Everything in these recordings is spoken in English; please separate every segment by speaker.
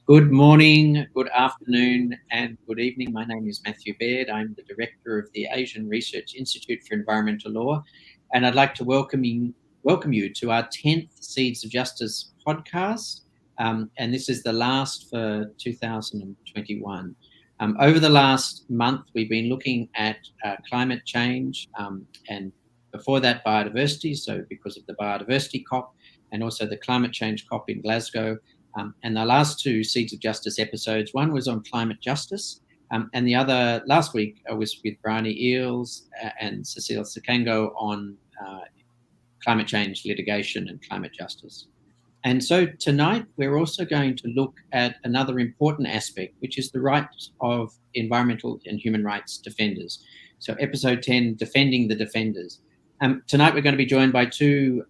Speaker 1: Good morning, good afternoon, and good evening. My name is Matthew Baird. I'm the director of the Asian Research Institute for Environmental Law, and I'd like to welcome you to our 10th Seeds of Justice podcast. And this is the last for 2021. Over the last month, we've been looking at climate change and before that, biodiversity. So, because of the biodiversity COP and also the climate change COP in Glasgow. And the last two Seeds of Justice episodes, one was on climate justice, and the other last week was with Bryony Eales and Cecile Sekango on climate change litigation and climate justice. And so tonight, we're also going to look at another important aspect, which is the rights of environmental and human rights defenders. So episode 10, Defending the Defenders. Tonight, we're going to be joined by two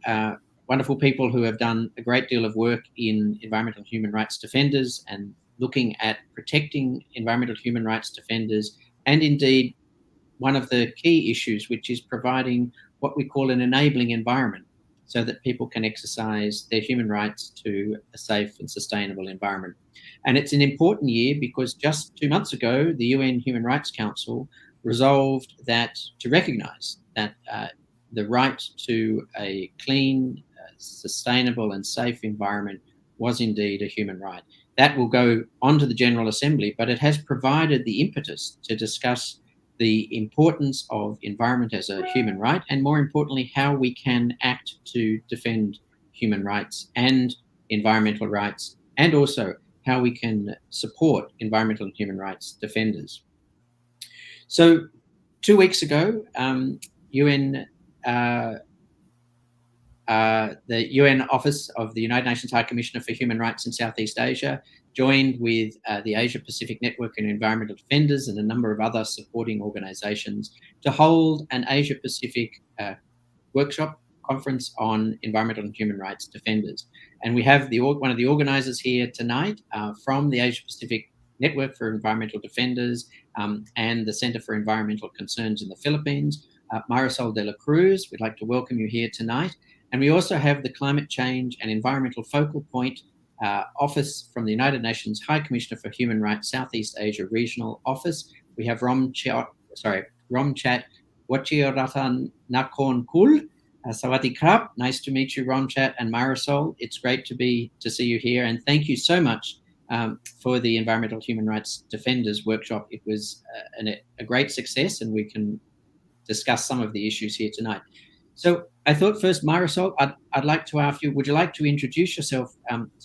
Speaker 1: wonderful people who have done a great deal of work in environmental and human rights defenders and looking at protecting environmental human rights defenders, and indeed one of the key issues, which is providing what we call an enabling environment so that people can exercise their human rights to a safe and sustainable environment. And it's an important year because just 2 months ago, the UN Human Rights Council resolved that to recognise that the right to a clean, sustainable and safe environment was indeed a human right. That will go on to the General Assembly, but it has provided the impetus to discuss the importance of environment as a human right, and more importantly, how we can act to defend human rights and environmental rights, and also how we can support environmental and human rights defenders. So 2 weeks ago, the UN Office of the United Nations High Commissioner for Human Rights in Southeast Asia joined with the Asia Pacific Network and Environmental Defenders and a number of other supporting organisations to hold an Asia Pacific workshop conference on environmental and human rights defenders. And we have one of the organisers here tonight from the Asia Pacific Network for Environmental Defenders and the Centre for Environmental Concerns in the Philippines, Myrasol de la Cruz. We'd like to welcome you here tonight. And we also have the Climate Change and Environmental Focal Point Office from the United Nations High Commissioner for Human Rights, Southeast Asia Regional Office. We have Romchat Wachirarattanakornkul. Sawadee krap. Nice to meet you, Romchat and Myrasol. It's great to see you here, and thank you so much for the Environmental Human Rights Defenders workshop. It was a great success, and we can discuss some of the issues here tonight. So I thought first, Myrasol, I'd like to ask you, would you like to introduce yourself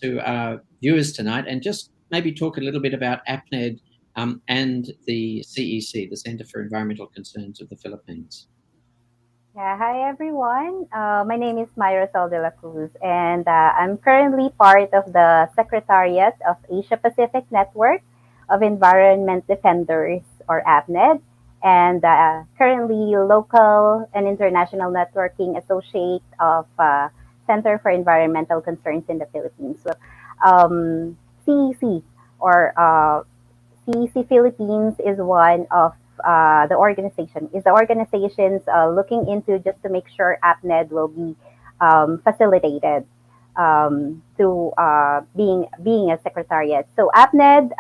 Speaker 1: to our viewers tonight and just maybe talk a little bit about APNED and the CEC, the Centre for Environmental Concerns of the Philippines?
Speaker 2: Yeah, hi everyone. My name is Myrasol de la Cruz, and I'm currently part of the Secretariat of Asia Pacific Network of Environment Defenders, or APNED, and currently local and international networking associate of Center for Environmental Concerns in the Philippines. So, CEC, or CEC Philippines, is one of the organizations looking into just to make sure APNED will be facilitated through being a secretariat. So APNED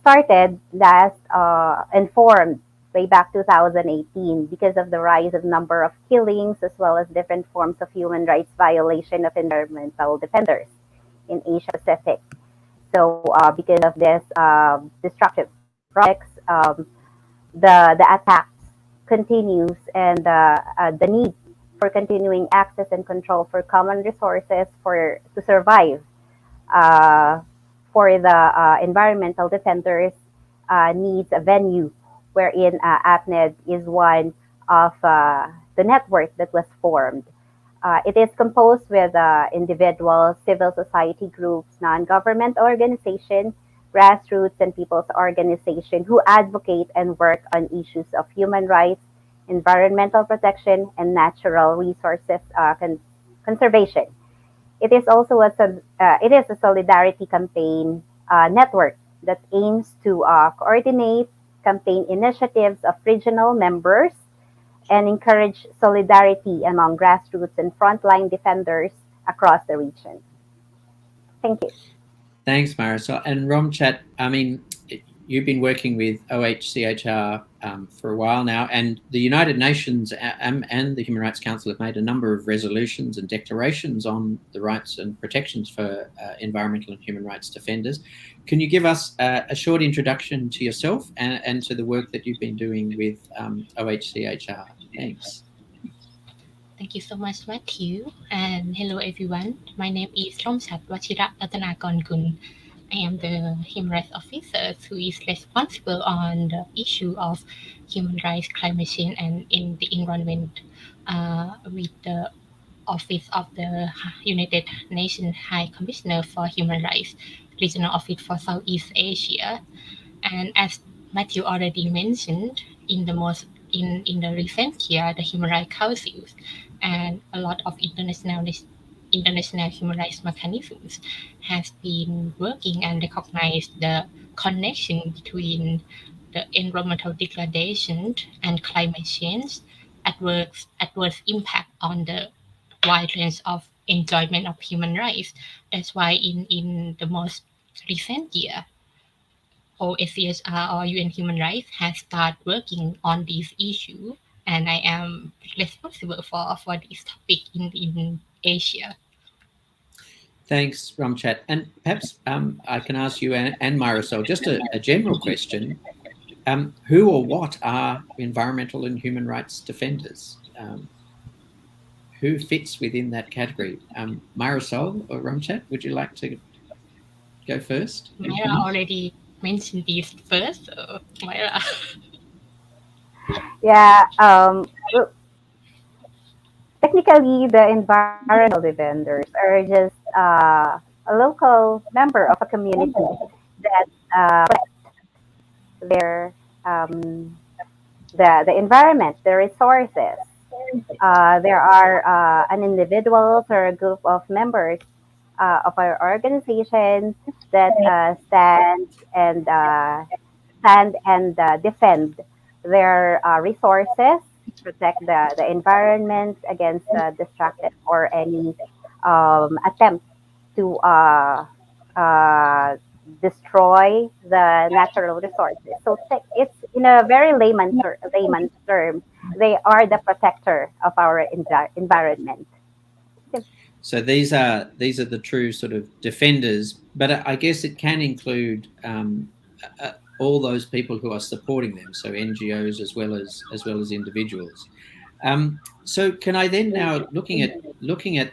Speaker 2: started last and formed way back 2018 because of the rise of number of killings as well as different forms of human rights violation of environmental defenders in Asia Pacific. So because of this destructive projects, the attacks continues, and the need for continuing access and control for common resources to survive for the environmental defenders needs a venue wherein APNED is one of the network that was formed. It is composed with individuals, civil society groups, non-government organizations, grassroots, and people's organizations who advocate and work on issues of human rights, environmental protection, and natural resources conservation. It is also a solidarity campaign network that aims to coordinate campaign initiatives of regional members and encourage solidarity among grassroots and frontline defenders across the region. Thank you.
Speaker 1: Thanks, Myrasol. And Romchat, I mean, you've been working with OHCHR for a while now, and the United Nations and the Human Rights Council have made a number of resolutions and declarations on the rights and protections for environmental and human rights defenders. Can you give us a short introduction to yourself and to the work that you've been doing with OHCHR? Thanks.
Speaker 3: Thank you so much, Matthew. And hello, everyone. My name is Romchat Wachirarattanakornkul. I am the Human Rights Officer who is responsible on the issue of human rights, climate change, and in the environment with the Office of the United Nations High Commissioner for Human Rights, Regional Office for Southeast Asia. And as Matthew already mentioned, in the recent year, the Human Rights Councils and a lot of international human rights mechanisms has been working and recognized the connection between the environmental degradation and climate change, adverse impact on the wide range of enjoyment of human rights. That's why in the most recent year, OSCHR or UN Human Rights has started working on this issue, and I am responsible for this topic in Asia.
Speaker 1: Thanks, Ramchat. And perhaps I can ask you and Myrasol just a general question. Who or what are environmental and human rights defenders? Who fits within that category? Myrasol or Ramchat, would you like to go first?
Speaker 3: Myra already mentioned this first, so Myra.
Speaker 2: Yeah, well, technically, the environmental defenders are just a local member of a community that their the environment, the resources. There are an individuals or a group of members of our organization that stand and defend their resources, protect the environment against destruction or any attempt to destroy the natural resources. So it's in a very layman's term, they are the protector of our environment.
Speaker 1: So these are the true sort of defenders, but I guess it can include all those people who are supporting them, so NGOs as well as individuals. So can I then now looking at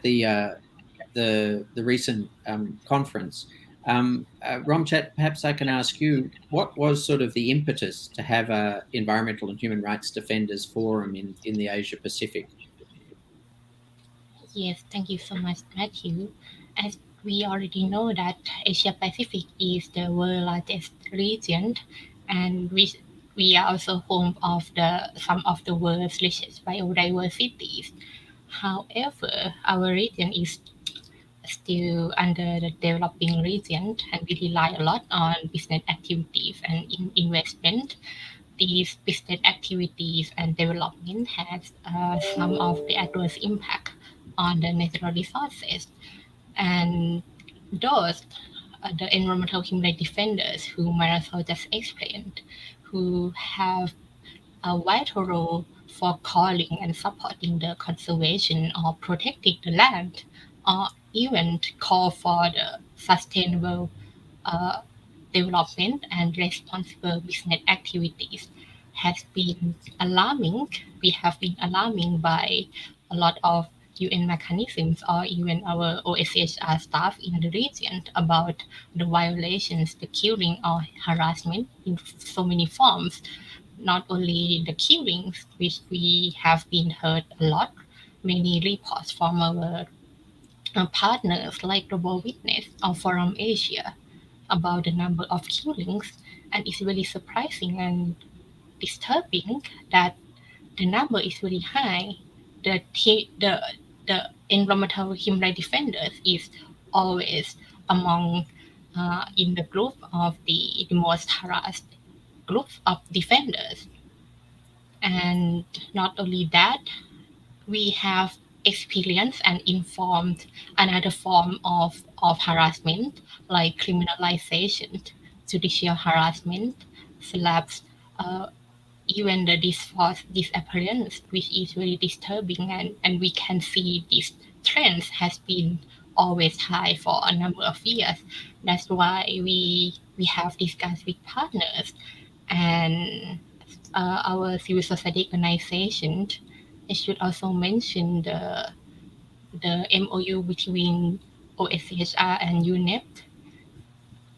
Speaker 1: the recent conference, Romchat, perhaps I can ask you, what was sort of the impetus to have a environmental and human rights defenders forum in the Asia Pacific?
Speaker 3: Yes, thank you so much, Matthew. As we already know that Asia Pacific is the world's largest region, and we are also home of the some of the world's richest biodiversities. However, our region is still under the developing region, and we rely a lot on business activities and investment. These business activities and development has some of the adverse impact on the natural resources, and those the environmental human rights defenders who Myrasol just explained, who have a vital role for calling and supporting the conservation or protecting the land, or even call for the sustainable uh, development and responsible business activities has been alarming. We have been alarming by a lot of UN mechanisms or even our OSHR staff in the region about the violations, the killing or harassment in so many forms. Not only the killings, which we have been heard a lot, many reports from our partners like Global Witness or Forum Asia about the number of killings, and it's really surprising and disturbing that the number is really high. The environmental human rights defenders is always among in the group of the most harassed groups of defenders. And not only that, we have experienced and informed another form of harassment like criminalization, judicial harassment, slaps, uh, even the disforce disappearance, which is very disturbing, and we can see this trend has been always high for a number of years. That's why we have discussed with partners and our civil society organization. I should also mention the MOU between OSCHR and UNEP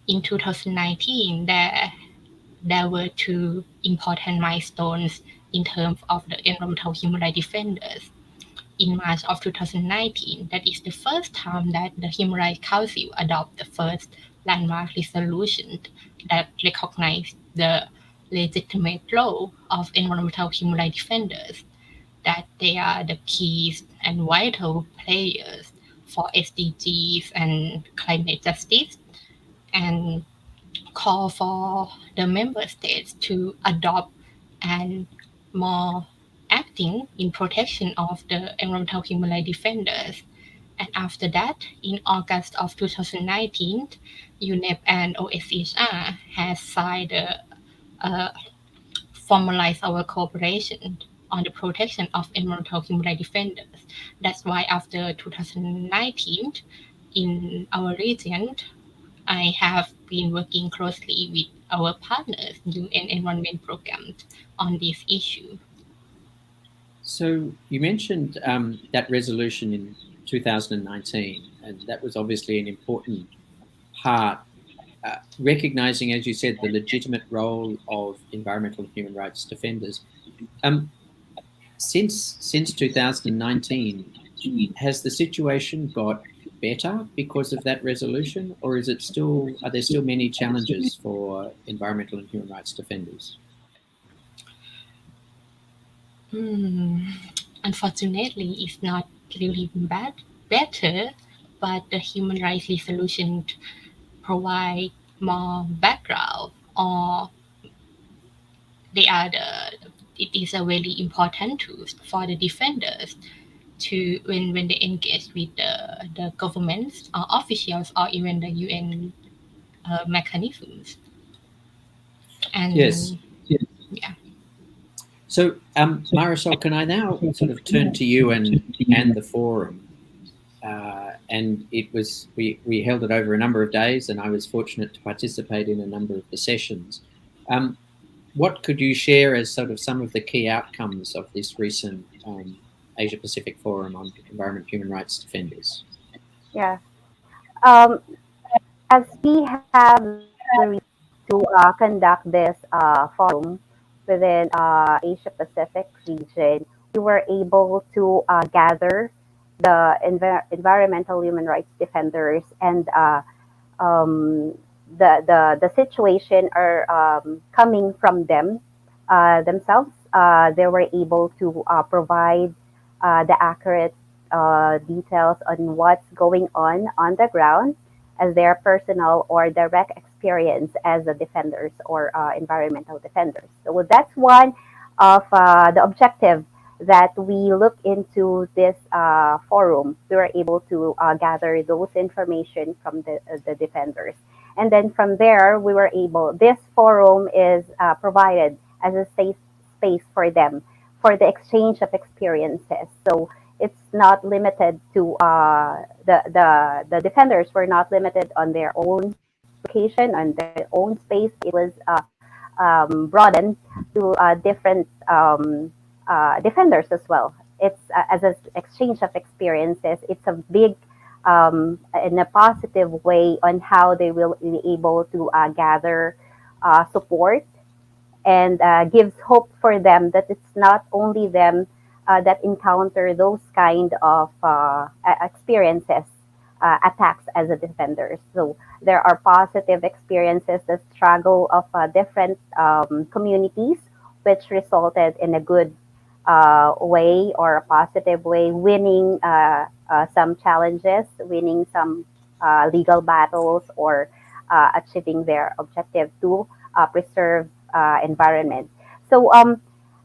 Speaker 3: in 2019. There were two important milestones in terms of the environmental human rights defenders. In March of 2019, that is the first time that the Human Rights Council adopted the first landmark resolution that recognized the legitimate role of environmental human rights defenders, that they are the keys and vital players for SDGs and climate justice, and call for the member states to adopt and more acting in protection of the environmental human rights defenders. And after that, in August of 2019, UNEP and OSCHR has signed a formalize our cooperation on the protection of environmental human rights defenders. That's why after 2019, in our region, I have been working closely with our partners, UN Environment Program, on this issue.
Speaker 1: So you mentioned that resolution in 2019, and that was obviously an important part, recognizing, as you said, the legitimate role of environmental and human rights defenders. Since 2019, has the situation got better because of that resolution, or is it still, are there still many challenges for environmental and human rights defenders?
Speaker 3: Unfortunately, it's not really better, but the human rights resolution provide more background, or they are it is a very important tool for the defenders to when they engage with the governments or officials or even the UN mechanisms. And
Speaker 1: Yes.
Speaker 3: yeah.
Speaker 1: So, Myrasol, can I now sort of turn to you and the forum? And it was we held it over a number of days, and I was fortunate to participate in a number of the sessions. What could you share as sort of some of the key outcomes of this recent Asia Pacific Forum on Environment and Human Rights Defenders?
Speaker 2: Yeah. Um, as we have the reason to conduct this forum within Asia Pacific region, we were able to gather the environmental human rights defenders, and um, the situation are coming from them themselves. They were able to provide the accurate details on what's going on the ground as their personal or direct experience as a defenders or environmental defenders. So that's one of the objective that we look into this forum. We were able to gather those information from the defenders. And then from there, we were able, this forum is provided as a safe space for them for the exchange of experiences. So it's not limited to the defenders were not limited on their own location, on their own space. It was broadened to different defenders as well. It's as an exchange of experiences. It's a big in a positive way on how they will be able to gather support, and gives hope for them that it's not only them that encounter those kind of experiences, attacks as a defender. So there are positive experiences, the struggle of different communities, which resulted in a good way or a positive way, winning some challenges, winning some legal battles, or achieving their objective to preserve environment. So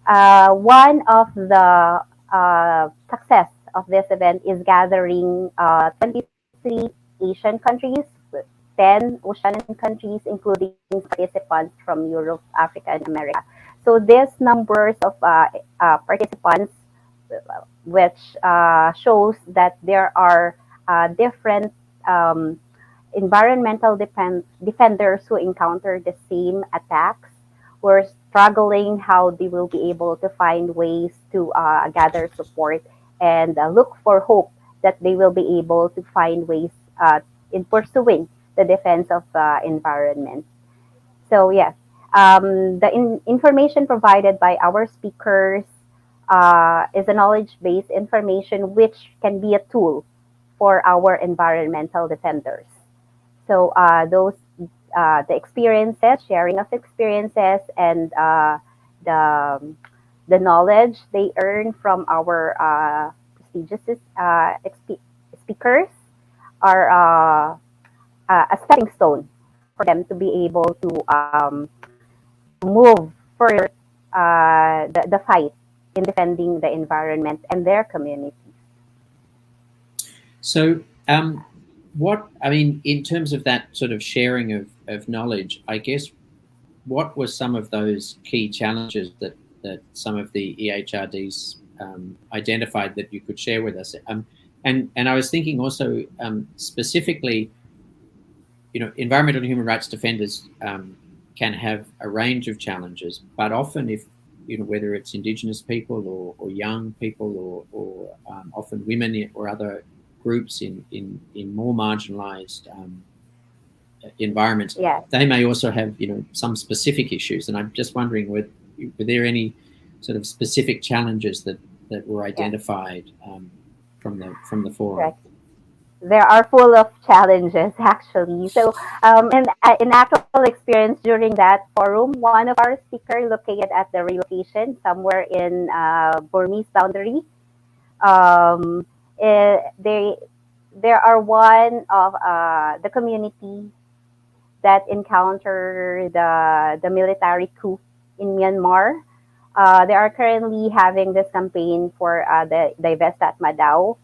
Speaker 2: one of the success of this event is gathering 23 Asian countries, 10 Oceanian countries, including participants from Europe, Africa, and America. So these numbers of participants, which shows that there are different um, environmental defenders who encounter the same attacks were struggling how they will be able to find ways to gather support and look for hope that they will be able to find ways in pursuing the defense of the environment. So yes, the information provided by our speakers is a knowledge-based information which can be a tool for our environmental defenders. So the experiences, sharing of experiences, and the the knowledge they earn from our prestigious speakers are a stepping stone for them to be able to move further the fight in defending the environment and their communities.
Speaker 1: So, what I mean, in terms of that sort of sharing of knowledge, I guess what were some of those key challenges that some of the EHRDs identified that you could share with us? And I was thinking also specifically, environmental and human rights defenders can have a range of challenges, but often if whether it's Indigenous people or young people or often women or other groups in more marginalized environments,
Speaker 2: Yes.
Speaker 1: they may also have some specific issues. And I'm just wondering, were there any sort of specific challenges that were identified from the forum?
Speaker 2: Correct. There are full of challenges actually. So in actual experience during that forum, one of our speakers located at the relocation somewhere in Burmese boundary. Um, they there are one of the community that encounter the military coup in Myanmar. They are currently having this campaign for the Divest at Madao,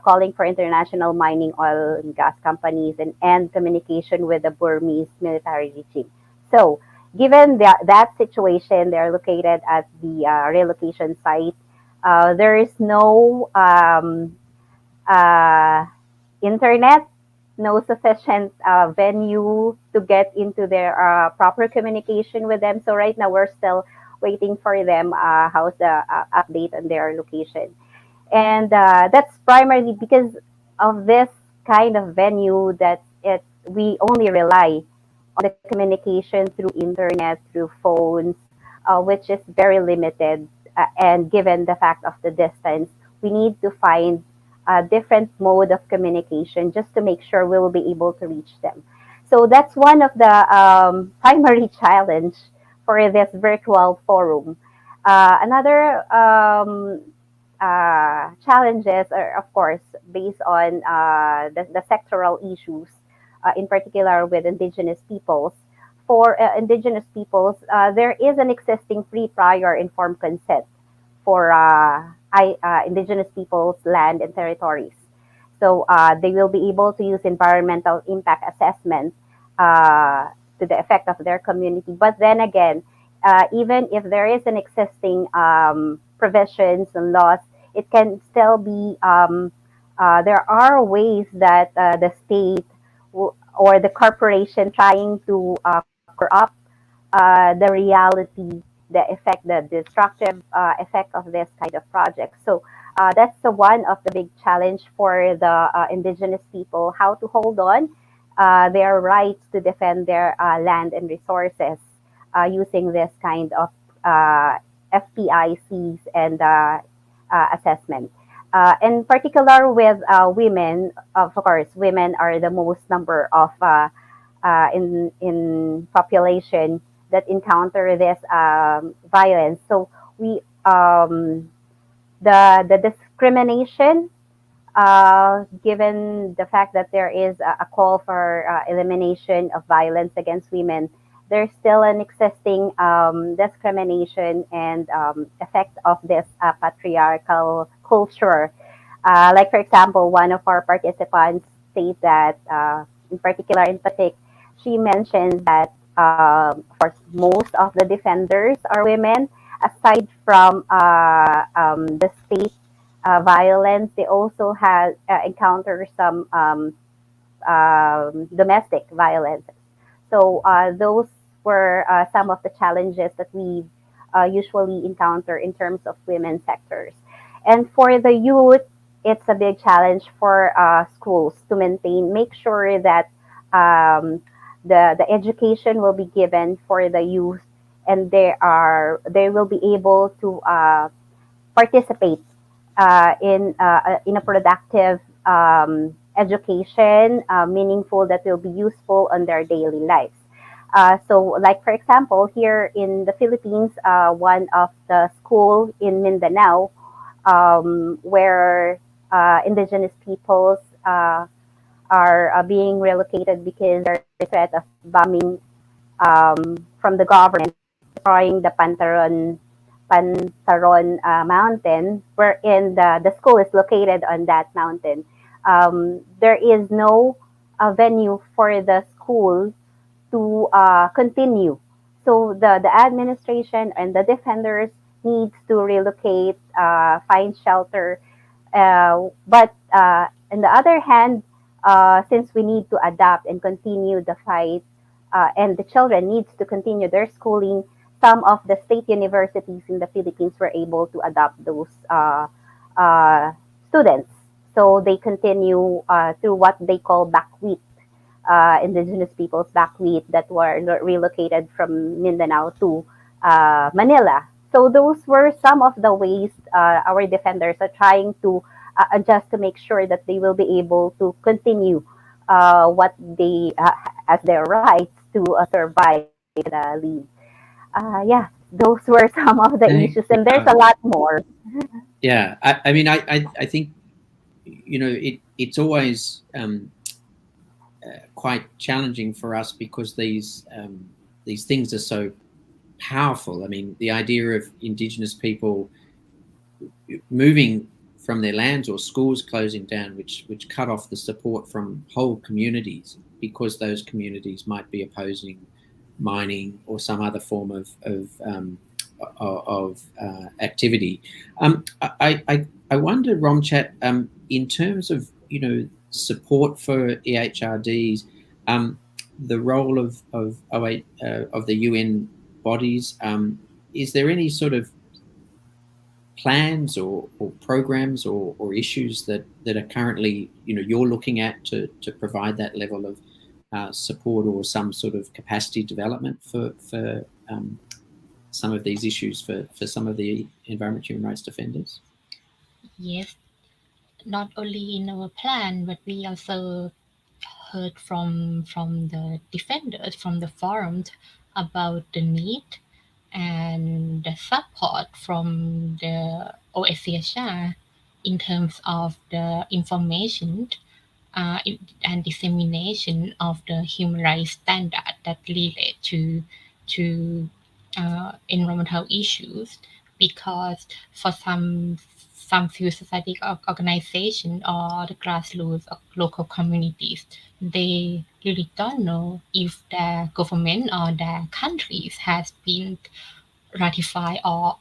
Speaker 2: calling for international mining oil and gas companies and end communication with the Burmese military regime. So, given that situation, they're located at the relocation site. There is no uh, internet, no sufficient venue to get into their proper communication with them. So right now we're still waiting for them. How's the update on their location? And that's primarily because of this kind of venue that we only rely on the communication through internet, through phones, which is very limited. And given the fact of the distance, we need to find a different mode of communication just to make sure we will be able to reach them. So that's one of the primary challenge for this virtual forum. Another challenges are, of course, based on the sectoral issues, in particular with Indigenous peoples. For Indigenous peoples, there is an existing free, prior, informed consent for Indigenous peoples' land and territories. So they will be able to use environmental impact assessment to the effect of their community. But then again, even if there is an existing provisions and laws, it can still be, there are ways that the state or the corporation trying to cover up the reality, the effect, the destructive effect of this kind of project. So that's the one of the big challenge for the Indigenous people, how to hold on their rights to defend their land and resources using this kind of FPICs and assessment. In particular with women, of course, women are the most number of in population that encounter this violence. So we the discrimination, given the fact that there is a call for elimination of violence against women, there's still an existing discrimination and effect of this patriarchal culture Like, for example, one of our participants stated that, in particular in Pacific, she mentioned that for most of the defenders are women. Aside from the state violence, they also have encountered some domestic violence. So those were some of the challenges that we usually encounter in terms of women sectors. And for the youth, it's a big challenge for schools to maintain, make sure that the education will be given for the youth, and they will be able to participate in a productive education, meaningful, that will be useful on their daily lives. So, like, for example, here in the Philippines, one of the school in Mindanao, where indigenous peoples are being relocated because there is threat of bombing from the government, destroying the Pantaron mountain, wherein the school is located on that mountain. There is no venue for the school to continue. So the administration and the defenders needs to relocate, find shelter. But on the other hand, since we need to adapt and continue the fight, and the children needs to continue their schooling, some of the state universities in the Philippines were able to adopt those uh, students. So they continue through what they call buckwheat, indigenous peoples buckwheat, that were relocated from Mindanao to Manila. So those were some of the ways our defenders are trying to adjust to make sure that they will be able to continue what they as their rights to survive the lead. Yeah, those were some of the
Speaker 1: Thank
Speaker 2: issues,
Speaker 1: you.
Speaker 2: and there's a lot more.
Speaker 1: Yeah, I mean, I think, it's always quite challenging for us because these things are so powerful. I mean, the idea of Indigenous people moving from their lands, or schools closing down, which cut off the support from whole communities because those communities might be opposing mining or some other form of activity. I wonder, Romchat, in terms of support for EHRDs, the role of the UN bodies. Is there any sort of plans or programs or issues that are currently you're looking at to provide that level of support or some sort of capacity development for some of these issues for some of the environment human rights defenders?
Speaker 3: Yes, not only in our plan, but we also heard from the defenders from the forums about the need and the support from the OSCHR in terms of the information and dissemination of the human rights standard that relate to environmental issues, because for some civil society organization or the grassroots or local communities, they really don't know if their government or their countries has been ratified or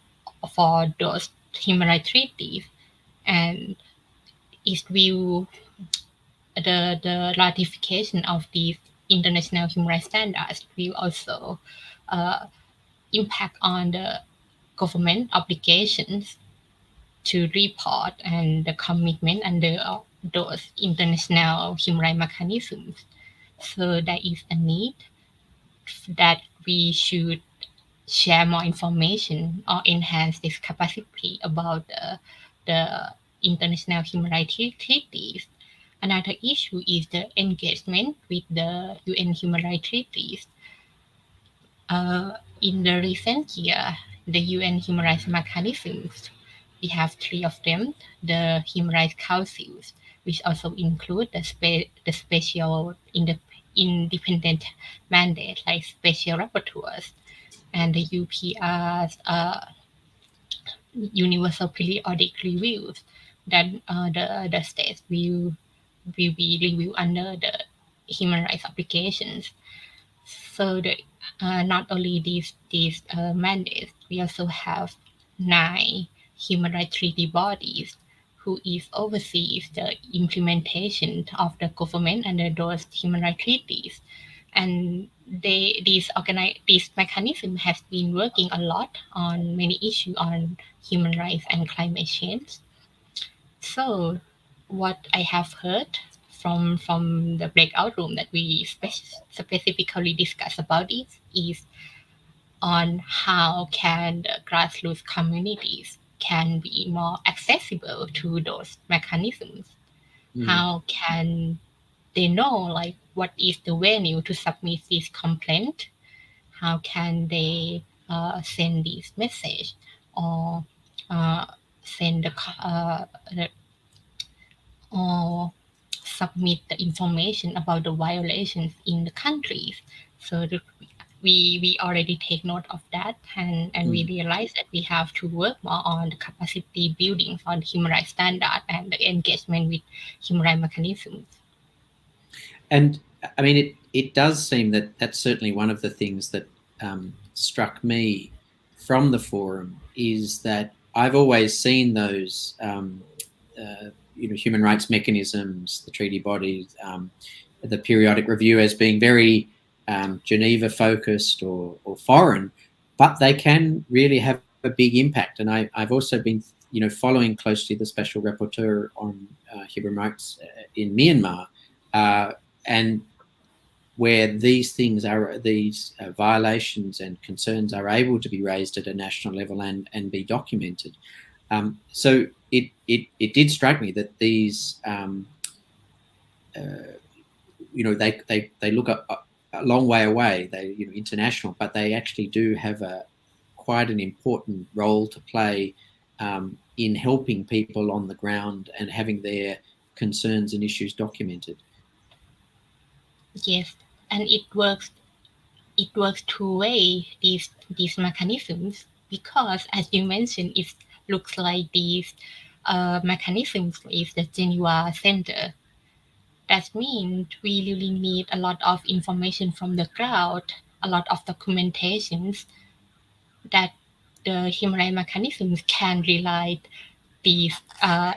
Speaker 3: for those human rights treaties, and it will the ratification of these international human rights standards will also uh, impact on the government obligations to report and the commitment under those international human rights mechanisms. So there is a need that we should share more information or enhance this capacity about the international human rights treaties. Another issue is the engagement with the UN human rights treaties. In the recent year, the UN human rights mechanisms, we have three of them: the Human Rights Councils, which also include the special independent mandate like special rapporteurs, and the UPR's universal periodic reviews, then the states will be reviewed under the human rights applications. So not only these mandates, we also have 9 human rights treaty bodies who is oversees the implementation of the government under those human rights treaties. And these mechanisms have been working a lot on many issues on human rights and climate change. So, what I have heard from the breakout room that we specifically discuss about it is on how can the grassroots communities can be more accessible to those mechanisms. How can they know like what is the venue to submit this complaint? How can they send this message or uh, send the or submit the information about the violations in the countries. So we already take note of that, and we realize that we have to work more on the capacity building on human rights standard and the engagement with human rights mechanisms.
Speaker 1: And I mean, it does seem that that's certainly one of the things that struck me from the forum is that I've always seen those human rights mechanisms, the treaty bodies, the periodic review as being very Geneva focused or foreign, but they can really have a big impact. And I've also been following closely the special rapporteur on human rights in Myanmar, and where these things are, these violations and concerns are able to be raised at a national level and be documented. So it did strike me that these, they look a long way away. They international, but they actually do have quite an important role to play in helping people on the ground and having their concerns and issues documented.
Speaker 3: Yes, and it works. It works two way. These mechanisms, because as you mentioned, it looks like these mechanisms is the Geneva Center. That means we really need a lot of information from the crowd, a lot of documentations that the human rights mechanisms can relay these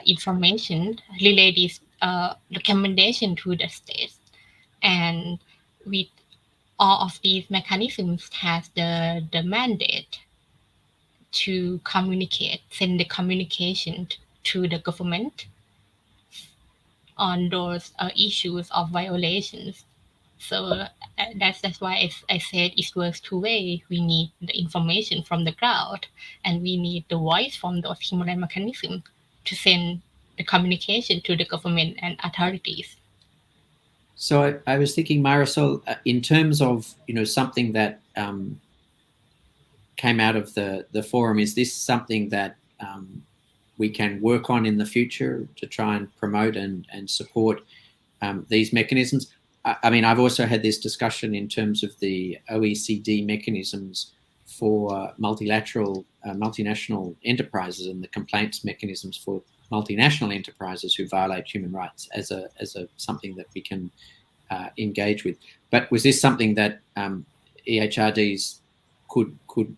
Speaker 3: information, relay this recommendation to the states. And with all of these mechanisms has the mandate to communicate, send the communication to the government on those issues of violations. So that's why I said it works two ways. We need the information from the crowd, and we need the voice from those human rights mechanisms to send the communication to the government and authorities.
Speaker 1: So I was thinking, Myrasol, in terms of something that came out of the forum, is this something that we can work on in the future to try and promote and support these mechanisms? I mean, I've also had this discussion in terms of the OECD mechanisms for multilateral, multinational enterprises and the complaints mechanisms for multinational enterprises who violate human rights as a something that we can engage with. But was this something that EHRDs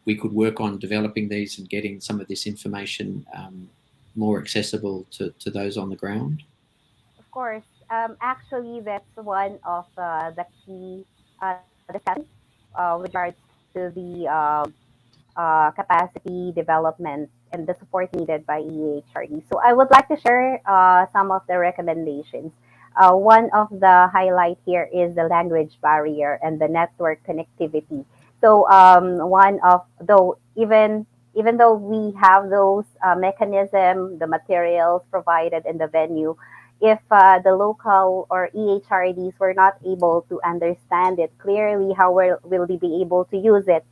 Speaker 1: we could work on developing these and getting some of this information more accessible to those on the ground?
Speaker 2: Of course. Actually, that's one of the key discussions with regards to the capacity development and the support needed by EHRD. So I would like to share some of the recommendations. One of the highlight here is the language barrier and the network connectivity. So one of though even though we have those mechanism, the materials provided in the venue, if the local or EHRDs were not able to understand it clearly, how will they be able to use it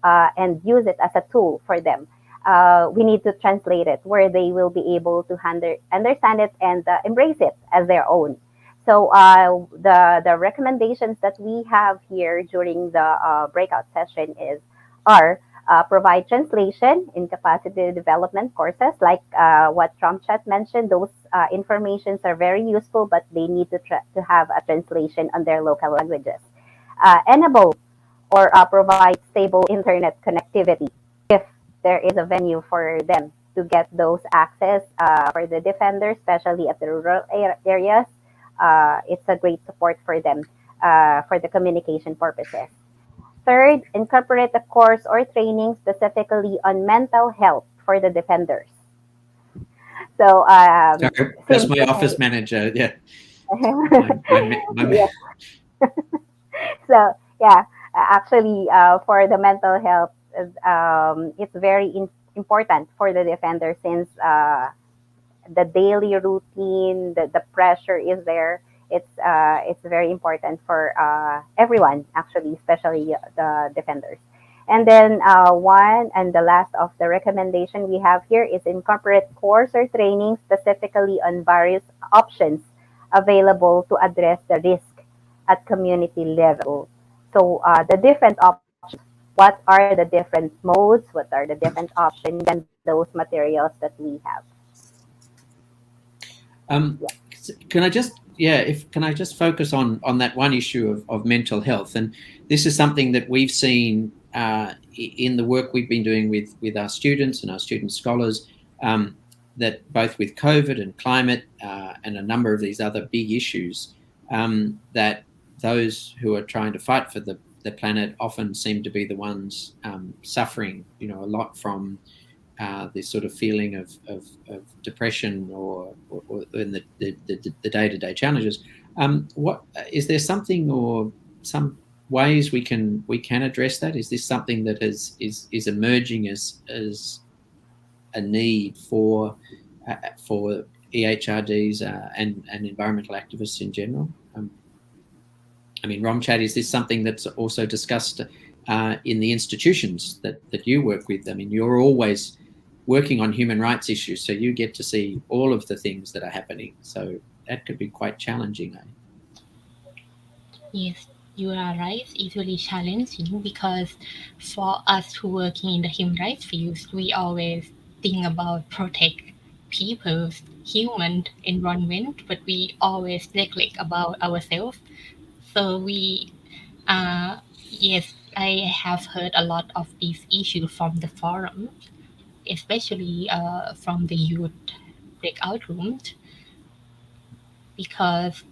Speaker 2: and use it as a tool for them? We need to translate it where they will be able to understand it and embrace it as their own. So the recommendations that we have here during the breakout session are provide translation in capacity development courses, like what Romchat mentioned. Those informations are very useful, but they need to have a translation on their local languages. Enable or provide stable internet connectivity if there is a venue for them to get those access for the defenders, especially at the rural areas. It's a great support for them for the communication purposes. Third, incorporate a course or training specifically on mental health for the defenders. So,
Speaker 1: Sorry, that's
Speaker 2: since
Speaker 1: my office manager. Yeah. My
Speaker 2: yes, so yeah, actually, for the mental health, it's very important for the defender since the daily routine, the pressure is there. It's very important for everyone, actually, especially the defenders. And then one and the last of the recommendation we have here is incorporate course or training specifically on various options available to address the risk at community level. So the different options, what are the different modes, what are the different options, and those materials that we have.
Speaker 1: Um,
Speaker 2: Yeah.
Speaker 1: can I just can I just focus on that one issue of mental health? And this is something that we've seen in the work we've been doing with our students and our student scholars, that both with COVID and climate and a number of these other big issues, that those who are trying to fight for the planet often seem to be the ones suffering, a lot from this sort of feeling of depression or in the day-to-day challenges. What is there something or some ways we can address that? Is this something that is emerging as a need for EHRDs and environmental activists in general? I mean, Romchat, is this something that's also discussed in the institutions that you work with? I mean, you're always working on human rights issues, so you get to see all of the things that are happening. So that could be quite challenging.
Speaker 3: Yes, you are right. It's really challenging because for us who working in the human rights fields, we always think about protect people's human environment, but we always neglect about ourselves. So yes, I have heard a lot of these issues from the forum, especially from the youth breakout rooms, because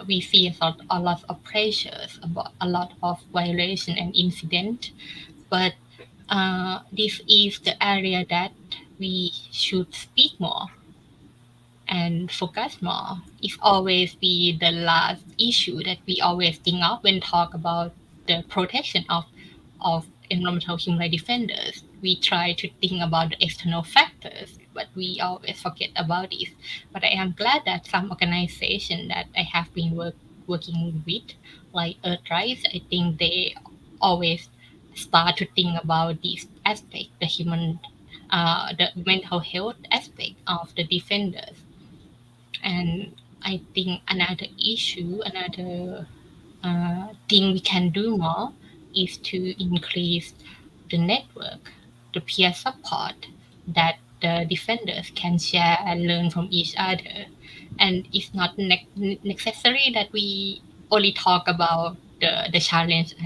Speaker 3: we see a lot of pressures about a lot of violation and incident. But this is the area that we should speak more and focus more. It's always be the last issue that we always think of when talk about the protection of environmental human rights defenders. We try to think about the external factors, but we always forget about this. But I am glad that some organization that I have been working with, like Earthrise, I think they always start to think about this aspect, the mental health aspect of the defenders. And I think another thing we can do more is to increase the network, the peer support that the defenders can share and learn from each other. And it's not necessary that we only talk about the challenge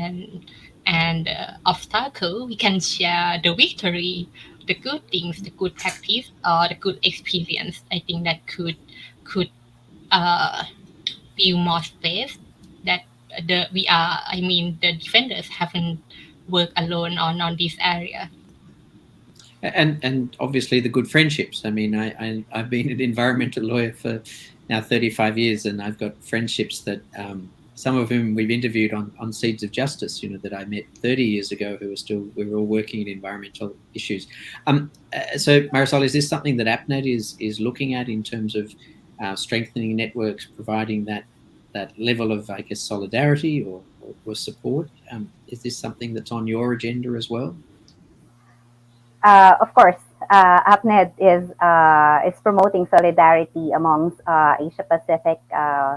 Speaker 3: and obstacle. We can share the victory, the good things, the good practice, or the good experience. I think that could uh, build more space that the defenders haven't worked alone on this area.
Speaker 1: And obviously the good friendships. I mean, I've been an environmental lawyer for now 35 years, and I've got friendships that some of whom we've interviewed on Seeds of Justice, that I met 30 years ago, who we were all working in environmental issues. So Myrasol, is this something that APNED is looking at in terms of strengthening networks, providing that level of, I guess, solidarity or support? Is this something that's on your agenda as well?
Speaker 2: Of course, APNED is promoting solidarity amongst Asia Pacific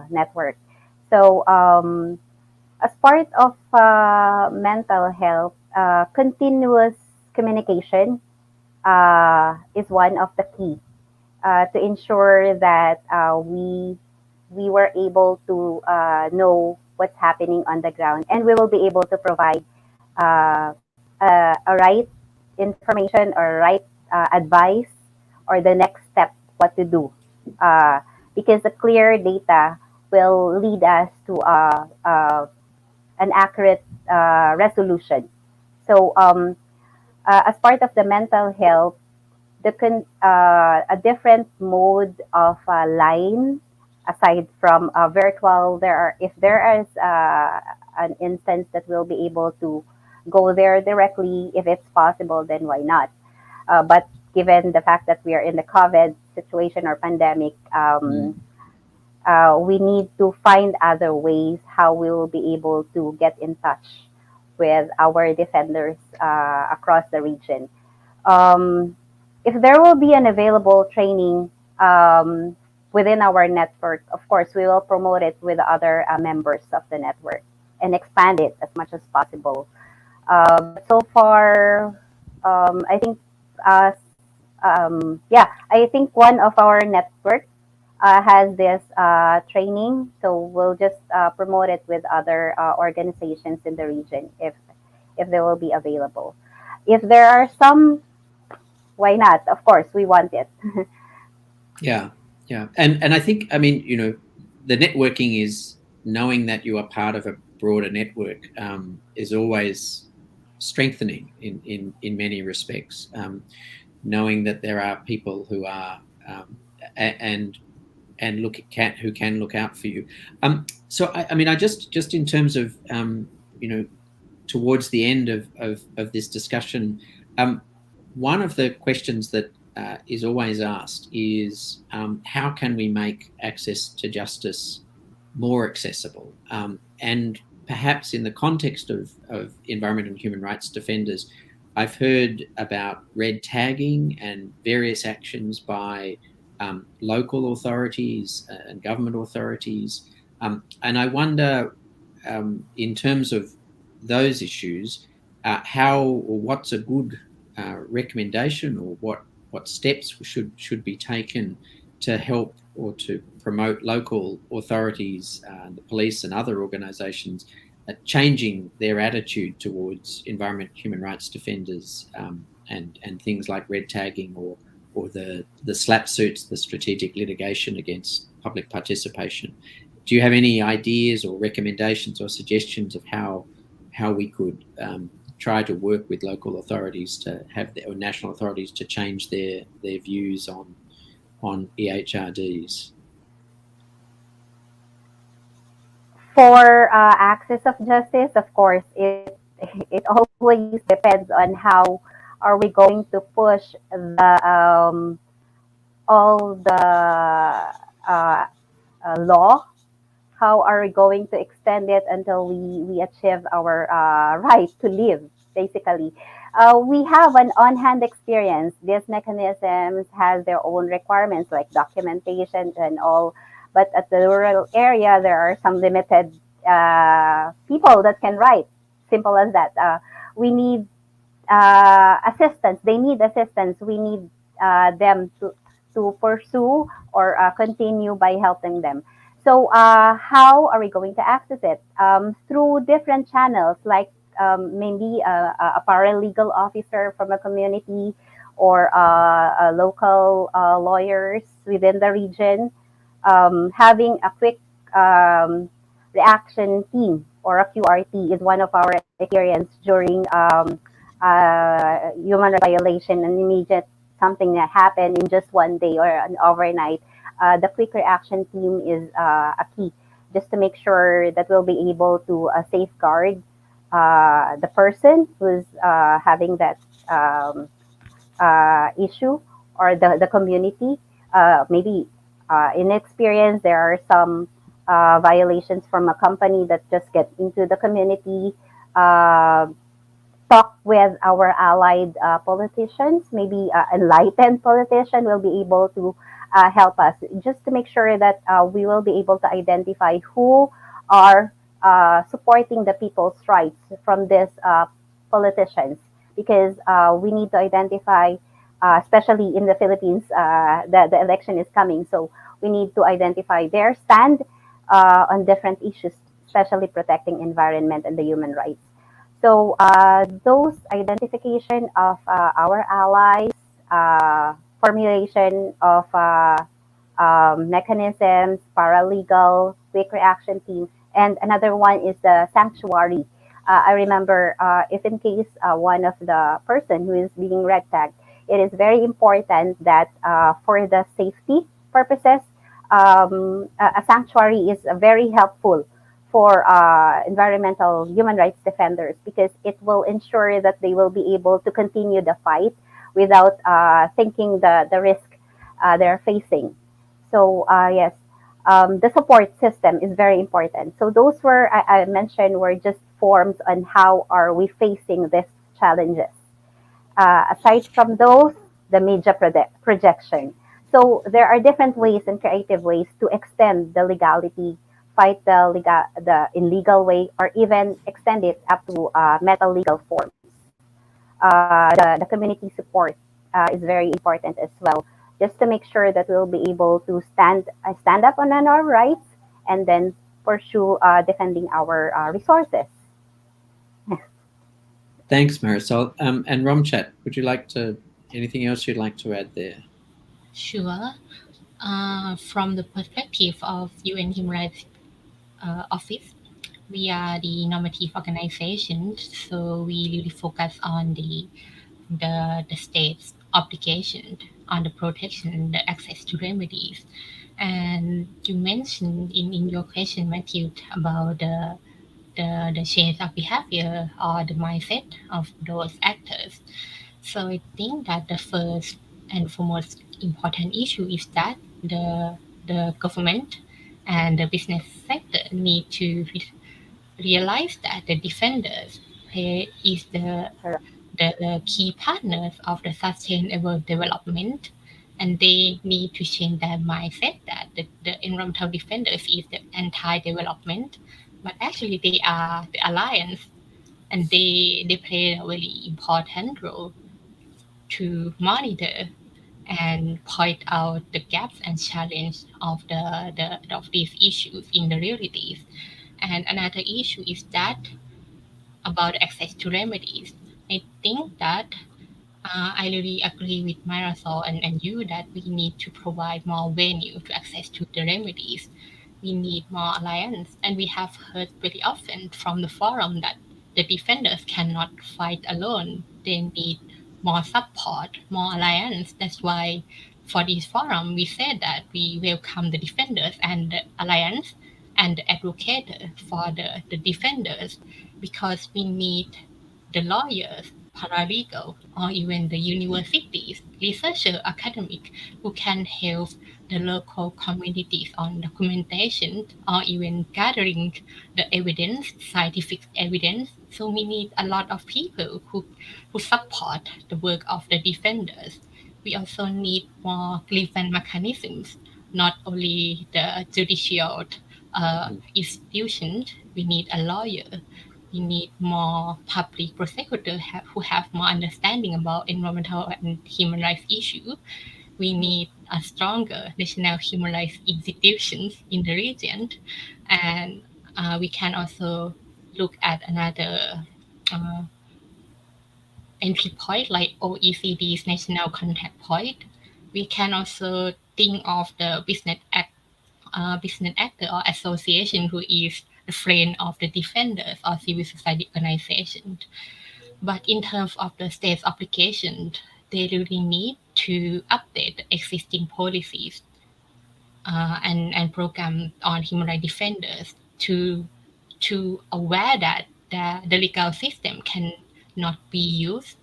Speaker 2: network. So, as part of mental health, continuous communication is one of the key to ensure that we were able to know what's happening on the ground, and we will be able to provide a right information or right advice or the next step what to do, uh, because the clear data will lead us to an accurate resolution. So as part of the mental health, a different mode of line aside from virtual, if there is an instance that we'll be able to go there directly, if it's possible, then why not? But given the fact that we are in the COVID situation or pandemic, we need to find other ways how we will be able to get in touch with our defenders across the region. Um, if there will be an available training within our network, of course, we will promote it with other members of the network and expand it as much as possible. But so far, I think, uh, yeah, I think one of our network has this training, so we'll just promote it with other organizations in the region if they will be available. If there are some, why not? Of course, we want it.
Speaker 1: Yeah, yeah, and I think, I mean, the networking is knowing that you are part of a broader network, is always strengthening in many respects. Knowing that there are people who are and who can look out for you. So I mean, I just in terms of towards the end of this discussion, one of the questions that is always asked is, how can we make access to justice more accessible? And perhaps in the context of environment and human rights defenders, I've heard about red tagging and various actions by local authorities and government authorities. And I wonder, in terms of those issues, how or what's a good recommendation, or what steps should be taken to help or to promote local authorities, the police and other organisations changing their attitude towards environment human rights defenders, and things like red tagging or the slap suits, the strategic litigation against public participation. Do you have any ideas or recommendations or suggestions of how we could try to work with local authorities to have or national authorities to change their views on EHRDs?
Speaker 2: For access of justice, of course, it always depends on how are we going to push the all the law. How are we going to extend it until we achieve our right to live, basically? We have an on-hand experience. These mechanisms have their own requirements like documentation and all, but at the rural area, there are some limited people that can write. Simple as that. We need assistance. They need assistance. We need them to pursue or continue by helping them. So how are we going to access it? Through different channels, like maybe a paralegal officer from a community or local lawyers within the region, having a quick reaction team or a QRT is one of our experience during human rights violation and immediate something that happened in just one day or an overnight. The quick reaction team is a key, just to make sure that we'll be able to safeguard the person who's having that issue, or the community. Maybe in experience, there are some violations from a company that just get into the community. Talk with our allied politicians, maybe enlightened politician will be able to help us, just to make sure that we will be able to identify who are supporting the people's rights from these politicians. because we need to identify, especially in the Philippines, the election is coming. So we need to identify their stand on different issues, especially protecting environment and the human rights. So those identification of our allies, formulation of mechanisms, paralegal, quick reaction team, and another one is the sanctuary. I remember if in case one of the person who is being red tagged, it is very important that for the safety purposes, a sanctuary is very helpful for environmental human rights defenders because it will ensure that they will be able to continue the fight without thinking the risk they're facing. So yes, the support system is very important. So those were I mentioned were just forms on how are we facing these challenges. Aside from those, the media projection. So there are different ways and creative ways to extend the legality, fight the illegal way, or even extend it up to meta legal forms. The community support is very important as well, just to make sure that we'll be able to stand up on our rights and then pursue defending our resources.
Speaker 1: Thanks, Myrasol. And Romchat, would you like to anything else you'd like to add there?
Speaker 3: Sure. From the perspective of UN Human Rights Office, we are the normative organization, so we really focus on the state's obligation on the protection and the access to remedies. And you mentioned in your question, Matthew, about the change of behavior or the mindset of those actors. So I think that the first and foremost important issue is that the government and the business sector need to realize that the defenders is the key partners of the sustainable development, and they need to change their mindset that the environmental defenders is the anti-development, but actually they are the alliance, and they play a very important role to monitor and point out the gaps and challenge of of these issues in the realities. And another issue is that about access to remedies. I think that I really agree with Myrasol and you that we need to provide more venue to access to the remedies. We need more alliance, and we have heard very often from the forum that the defenders cannot fight alone. They need more support, more alliance. That's why for this forum we said that we welcome the defenders and the alliance and the advocate for the defenders, because we need the lawyers, paralegal, or even the universities, researcher, academic, who can help the local communities on documentation or even gathering the evidence, scientific evidence. So we need a lot of people who support the work of the defenders. We also need more grievance mechanisms, not only the judicial institutions. We need a lawyer. We need more public prosecutors who have more understanding about environmental and human rights issues. We need a stronger national human rights institutions in the region, and we can also look at another uh, entry point like OECD's national contact point. We can also think of the business actor or association who is the friend of the defenders or civil society organization. But in terms of the state's obligation, they really need to update the existing policies and program on human rights defenders to aware that the legal system can not be used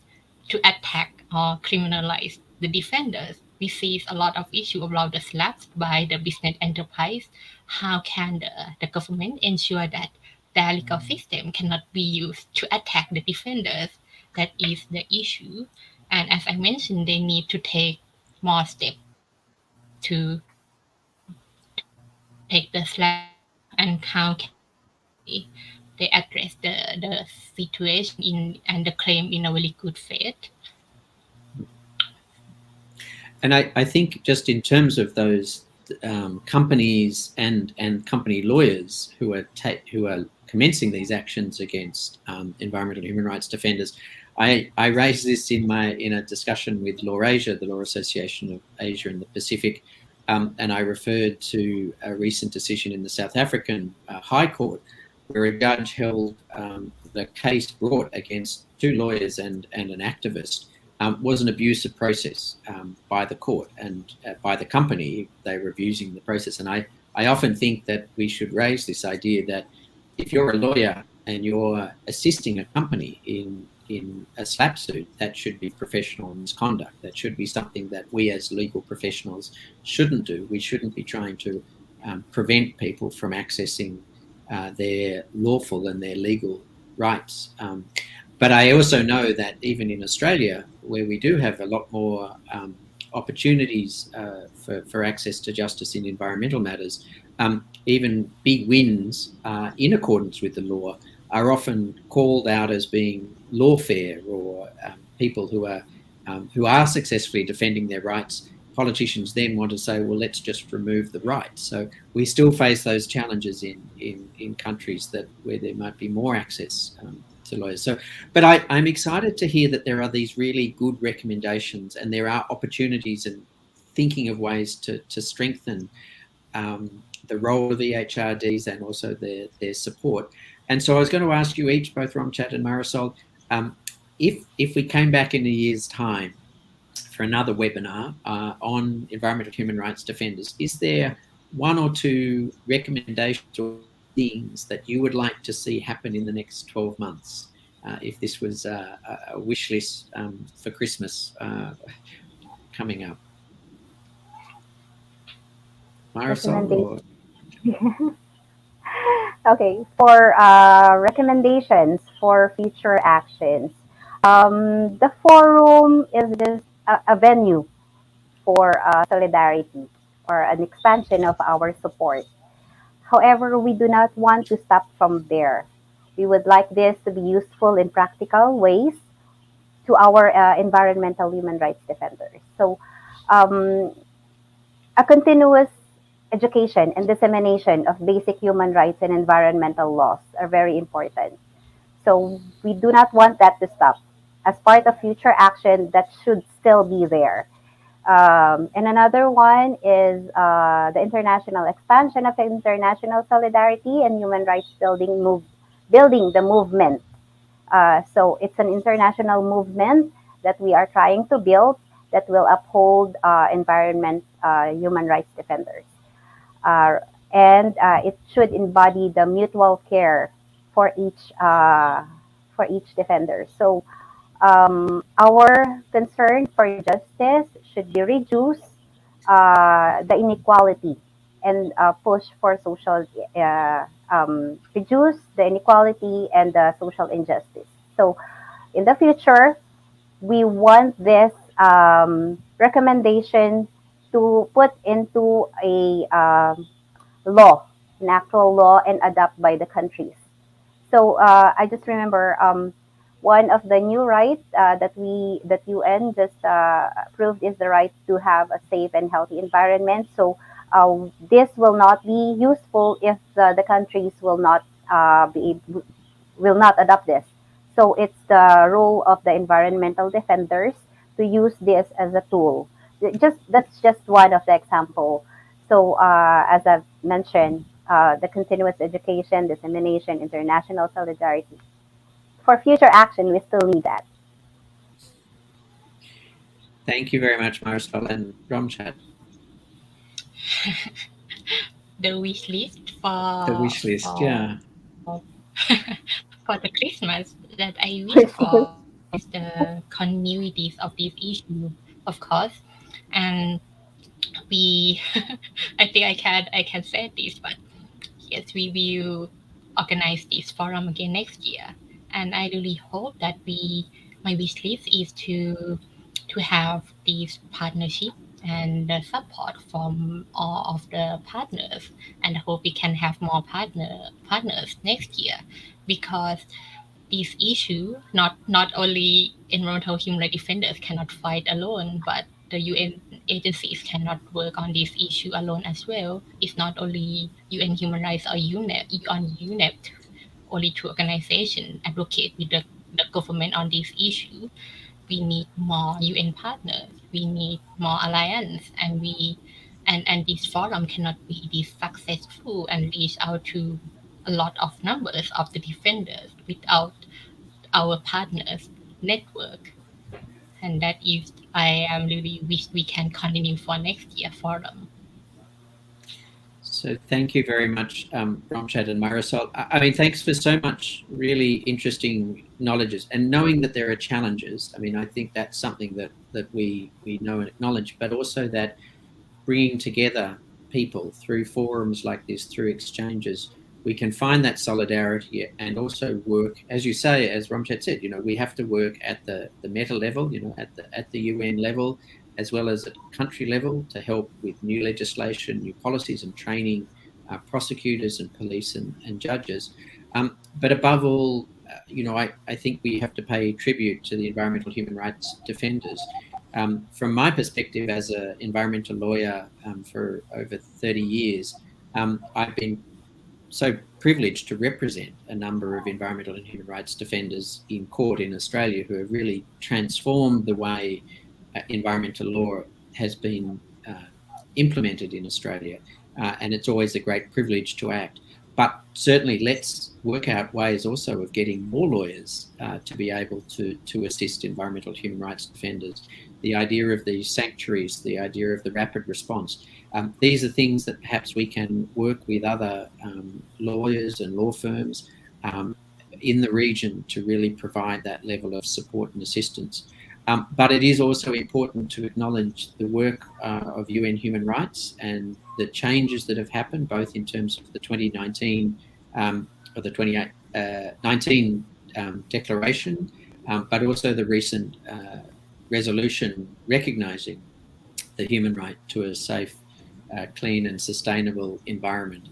Speaker 3: to attack or criminalize the defenders. We see a lot of issue about the slaps by the business enterprise. How can the government ensure that their legal system cannot be used to attack the defenders? That is the issue. And as I mentioned, they need to take more steps to take the slap, and how can they they address the situation in and the claim in a very good faith.
Speaker 1: And I think just in terms of those companies and company lawyers who are commencing these actions against environmental and human rights defenders, I raised this in a discussion with Law Asia, the Law Association of Asia and the Pacific, and I referred to a recent decision in the South African High Court where a judge held the case brought against two lawyers and an activist was an abusive process by the court and by the company. They were abusing the process. And I often think that we should raise this idea that if you're a lawyer and you're assisting a company in a SLAPP suit, that should be professional misconduct. That should be something that we as legal professionals shouldn't do. We shouldn't be trying to prevent people from accessing their lawful and their legal rights. But I also know that even in Australia, where we do have a lot more opportunities for access to justice in environmental matters, even big wins in accordance with the law are often called out as being lawfare, or people who are successfully defending their rights. Politicians then want to say, well, let's just remove the rights. So we still face those challenges in countries where there might be more access to lawyers. So, but I'm excited to hear that there are these really good recommendations, and there are opportunities and thinking of ways to strengthen the role of the HRDs and also their support. And so I was going to ask you each, both Romchat and Myrasol, if we came back in a year's time for another webinar on environmental human rights defenders, is there one or two recommendations or things that you would like to see happen in the next 12 months? If this was a wish list for Christmas coming up. Myrasol? Or...
Speaker 2: Okay, for recommendations for future actions, the forum is just a venue for solidarity or an expansion of our support. However, we do not want to stop from there. We would like this to be useful in practical ways to our environmental human rights defenders. So, a continuous education and dissemination of basic human rights and environmental laws are very important. So, we do not want that to stop. As part of future action, that should still be there. And another one is the international expansion of international solidarity and human rights building the movement. So it's an international movement that we are trying to build that will uphold human rights defenders. Uh, and it should embody the mutual care for each defender. So our concern for justice should be reduce the inequality and push for reduce the inequality and the social injustice. So in the future, we want this recommendation to put into a law, an actual law, and adopt by the countries. So I just remember one of the new rights that UN just approved is the right to have a safe and healthy environment. So this will not be useful if the countries will not adopt this. So it's the role of the environmental defenders to use this as a tool. That's just one of the example. So as I've mentioned, the continuous education, dissemination, international solidarity. For future action, we still need that.
Speaker 1: Thank you very much, Myrasol and Romchat.
Speaker 3: The wish list for
Speaker 1: The wish list, yeah.
Speaker 3: for the Christmas that I wish for is the continuities of this issue, of course. And we I think I can say this, but yes, we will organize this forum again next year. And I really hope that my wish list is to have this partnership and the support from all of the partners, and I hope we can have more partners next year. because this issue, not only environmental human rights defenders cannot fight alone, but the UN agencies cannot work on this issue alone as well. It's not only UN Human Rights or UNEP, only two organizations advocate with the government on this issue. We need more UN partners. We need more alliance, and this forum cannot be this successful and reach out to a lot of numbers of the defenders without our partners network. And that is, I am really wish we can continue for next year forum.
Speaker 1: So thank you very much, Romchat and Myrasol. I mean, thanks for so much really interesting knowledges, and knowing that there are challenges. I mean, I think that's something that we know and acknowledge, but also that bringing together people through forums like this, through exchanges, we can find that solidarity and also work, as you say, as Romchat said, you know, we have to work at the meta level, you know, at the UN level, as well as at country level, to help with new legislation, new policies and training prosecutors and police and judges. But above all, you know, I think we have to pay tribute to the environmental human rights defenders. From my perspective as an environmental lawyer for over 30 years, I've been so privileged to represent a number of environmental and human rights defenders in court in Australia who have really transformed the way environmental law has been implemented in Australia. And it's always a great privilege to act. But certainly let's work out ways also of getting more lawyers to be able to assist environmental human rights defenders. The idea of the sanctuaries, the idea of the rapid response. These are things that perhaps we can work with other lawyers and law firms in the region to really provide that level of support and assistance. But it is also important to acknowledge the work of UN human rights and the changes that have happened, both in terms of the 2019 or the 2019 declaration, but also the recent resolution recognising the human right to a safe, clean and sustainable environment.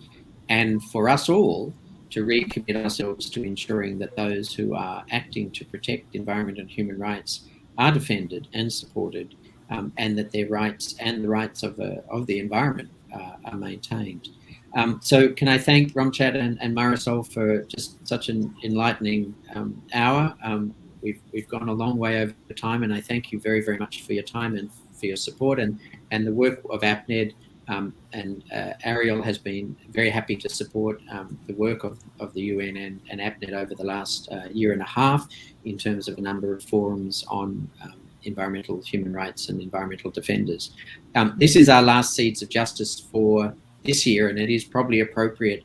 Speaker 1: And for us all to recommit ourselves to ensuring that those who are acting to protect environment and human rights are defended and supported, and that their rights and the rights of the environment are maintained. So can I thank Romchat and Myrasol for just such an enlightening hour. We've gone a long way over time, and I thank you very, very much for your time and for your support, and the work of APNED. And Ariel has been very happy to support the work of the UN and APNED over the last year and a half in terms of a number of forums on environmental human rights and environmental defenders. This is our last Seeds of Justice for this year, and it is probably appropriate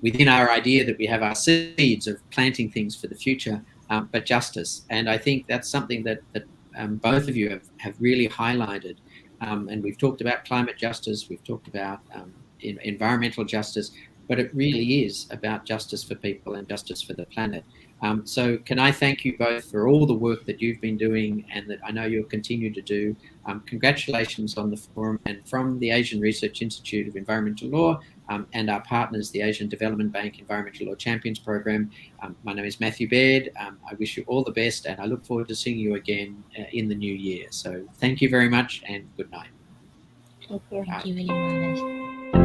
Speaker 1: within our idea that we have our seeds of planting things for the future, but justice. And I think that's something that both of you have really highlighted. And we've talked about climate justice, we've talked about environmental justice, but it really is about justice for people and justice for the planet. So can I thank you both for all the work that you've been doing and that I know you'll continue to do. Congratulations on the forum, and from the Asian Research Institute of Environmental Law and our partners, the Asian Development Bank Environmental Law Champions Program. My name is Matthew Baird. I wish you all the best, and I look forward to seeing you again in the new year. So thank you very much and good night.
Speaker 2: Thank you.
Speaker 3: Thank you very much.